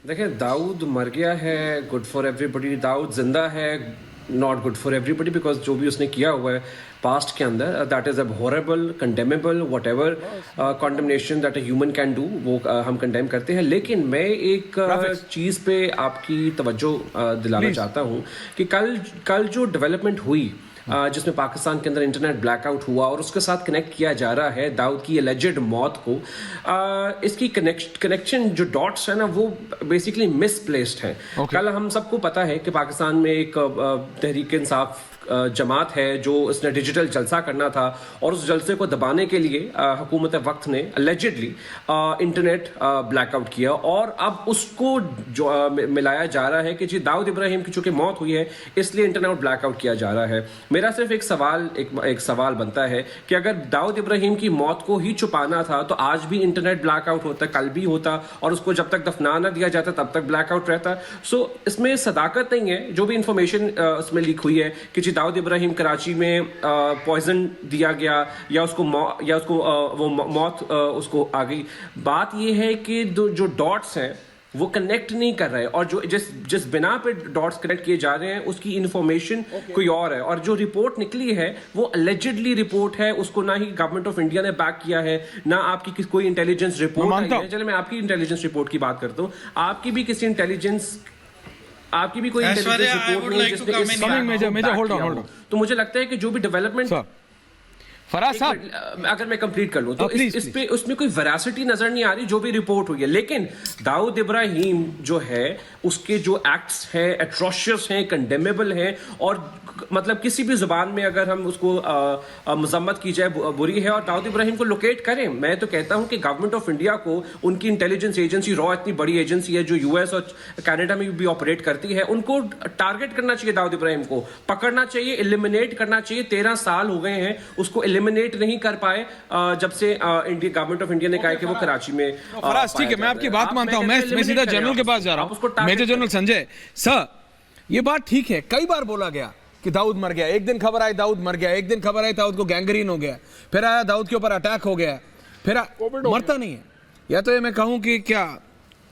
देखिए, दाऊद मर गया है, गुड फॉर एवरीबॉडी। दाऊद जिंदा है, not good for everybody, because जो भी उसने किया हुआ है पास्ट के अंदर, that is abhorrable, condemnable, whatever condemnation that a human can do, वो हम कंडेम करते हैं। लेकिन मैं एक चीज़ पे आपकी तवज्जो दिलाना चाहता हूँ कि कल जो डेवलपमेंट हुई, जिसमें पाकिस्तान के अंदर इंटरनेट ब्लैकआउट हुआ और उसके साथ कनेक्ट किया जा रहा है दाऊद की एलिजेड मौत को, इसकी कनेक्शन जो डॉट्स है ना, वो बेसिकली मिसप्लेस्ड है। कल हम सबको पता है कि पाकिस्तान में एक तहरीक इंसाफ जमात है जो इसने डिजिटल जलसा करना था, और उस जलसे को दबाने के लिए हुकूमत वक्त ने अलेजिडली इंटरनेट ब्लैकआउट किया, और अब उसको जो मिलाया जा रहा है कि जी दाऊद इब्राहिम की चूंकि मौत हुई है इसलिए इंटरनेट ब्लैकआउट किया जा रहा है। मेरा सिर्फ एक सवाल बनता है कि अगर दाऊद इब्राहिम की मौत को ही छुपाना था तो आज भी इंटरनेट ब्लैकआउट होता, कल भी होता, और उसको जब तक दफना ना दिया जाता तब तक ब्लैकआउट रहता। सो इसमें सदाकत नहीं है। जो भी इंफॉर्मेशन उसमें लीक हुई है कि दाऊद इब्राहिम कराची में पॉइजन दिया गया या उसको वो मौत उसको आ गई, बात यह है कि जो डॉट्स हैं वो कनेक्ट नहीं कर रहे, और जो जिस बिना पे डॉट्स कनेक्ट किए जा रहे हैं उसकी इंफॉर्मेशन कोई और है, और जो रिपोर्ट निकली है वो अलेजिडली रिपोर्ट है, उसको ना ही गवर्नमेंट ऑफ इंडिया ने बैक किया है, ना आपकी कोई इंटेलिजेंस रिपोर्ट आई है। चलो मैं आपकी इंटेलिजेंस रिपोर्ट की बात करता हूँ, आपकी भी कोई इंटेलिजेंस रिपोर्ट नहीं जिसने, तो मुझे लगता है कि जो भी डेवलपमेंट, फराज साहब अगर मैं कंप्लीट कर लूं तो इस पे उसमें कोई वेरासिटी नजर नहीं आ रही जो भी रिपोर्ट हुई है। लेकिन दाऊद इब्राहिम जो है उसके जो एक्ट्स हैं एट्रोशियस हैं, कंडेमेबल हैं, और मतलब किसी भी जुबान में अगर हम उसको मजम्मत की जाए बुरी है, और दाऊद इब्राहिम को लोकेट करें। मैं तो कहता हूं कि गवर्नमेंट ऑफ इंडिया को उनकी इंटेलिजेंस एजेंसी रॉ, इतनी बड़ी एजेंसी है जो यूएस और कनाडा में भी ऑपरेट करती है, उनको टारगेट करना चाहिए, दाऊद इब्राहिम को पकड़ना चाहिए, एलिमिनेट करना चाहिए। 13 साल हो गए हैं उसको एलिमिनेट नहीं कर पाए जब से इंडिया गवर्नमेंट ऑफ इंडिया ने कहा कि वो कराची में। ठीक है, मैं आपकी बात मानता हूं, मैं सीधा जनरल के पास जा रहा हूं, मेजर जनरल संजय सर। ये बात ठीक है, कई बार बोला गया कि दाऊद मर गया, एक दिन खबर आई दाऊद मर गया, एक दिन खबर आई दाऊद को गैंग्रीन हो गया, फिर आया दाऊद के ऊपर अटैक हो गया, फिर मरता नहीं है। या तो ये मैं कहूं कि क्या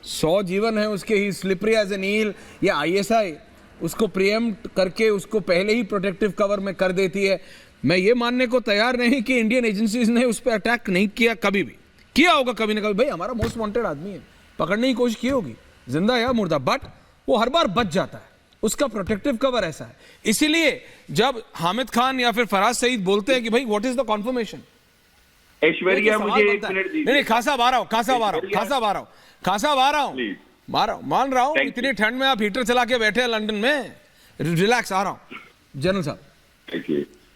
100 जीवन है उसके ही स्लिपरी एज एन ईल, या आईएसआई उसको प्रिएम्प्ट करके उसको पहले ही प्रोटेक्टिव कवर में कर देती है। मैं ये मानने को तैयार नहीं कि इंडियन एजेंसीज ने उस पर अटैक नहीं किया, कभी भी किया होगा कभी ना कभी। भाई हमारा मोस्ट वांटेड आदमी है, पकड़ने की कोशिश की होगी, जिंदा या मुर्दा, बट वो हर बार बच जाता है, उसका प्रोटेक्टिव कवर ऐसा है। इसीलिए जब हामिद खान या फिर फराज सईद बोलते हैं कि भाई what is the confirmation, Aishwarya मुझे एक मिनट दीजिए। नहीं खासा आ रहा हूं, मान रहा हूं, इतनी ठंड में आप हीटर चला के बैठे हैं लंदन में, रिलैक्स, आ रहा हूं जनरल साहब।